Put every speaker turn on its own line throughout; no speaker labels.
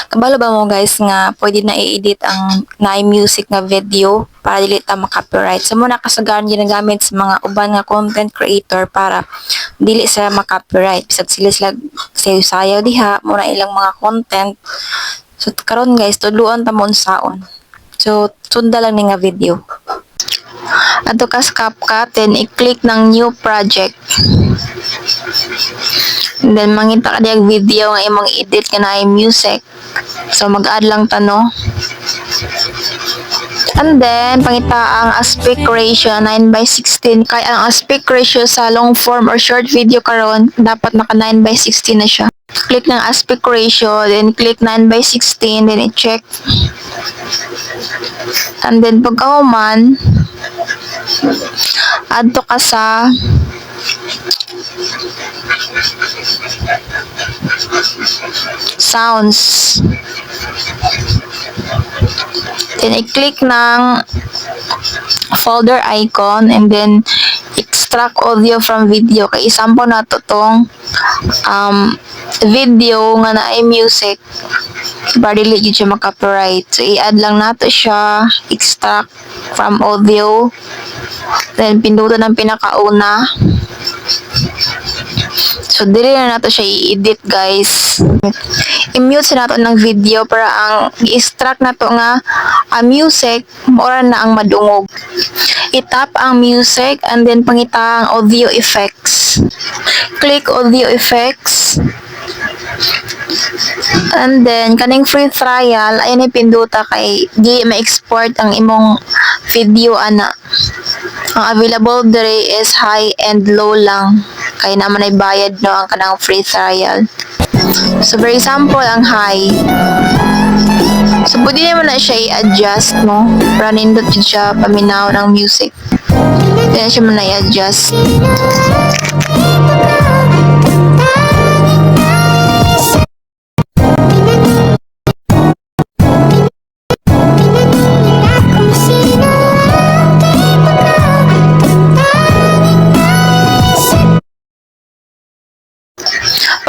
Kabalo ba mo guys nga pwede na i-edit ang naay music nga video para dili ta ma-copyright. So muna kasagaran ginagamit sa mga uban nga content creator para dili sila ma-copyright. Bisag sila sayo-sayaw diha muna ilang mga content. So karon guys tudluan ta mo unsaon. So sunda lang ni nga video. Adto ka sa CapCut, then i-click ng new project. And then mangita ka diyang video nga imong edit ka na music. So mag-add lang tano. And then pangita ang aspect ratio 9:16 kay ang aspect ratio sa long form or short video karon dapat naka 9:16 na siya. Click ng aspect ratio, then click 9:16, then i-check. And then pag man add to ka sa sounds. Then i-click ng folder icon and then extract audio from video. Kay isampo na to tong video nga na ay music. Para dili gyud siya maka-copyright. So i-add lang nato siya, extract from audio. Then pindutan ng pinakauna. So dili na nato siya i-edit guys. I-mute sa nato ng video para ang i-extract nato nga music mora na ang madungog. I-tap ang music and then pangita ang audio effects. Click audio effects. And then kaning free trial ay pinduta kay di ma-export ang imong video ana. Ang available dere is high and low lang kay naman ay bayad no ang kanang free trial. So for example ang high. So pwede naman na siya i-adjust no para nindot siya paminaw ng music. Then siya man i-adjust.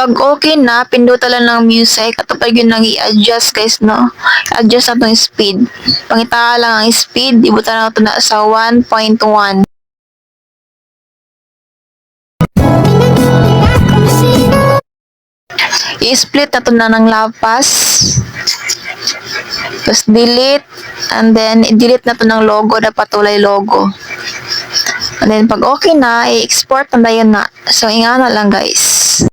Pag okay na, pindutan lang ng music at pag yun nang i-adjust guys no, adjust na itong speed. Pangita lang ang speed, ibutan na ito na sa 1.1. I-split na ito na ng lapas. Tapos delete, and then i-delete na ito ng logo, dapat tulay logo. And then pag okay na, i-export na yun na. So ingana lang guys.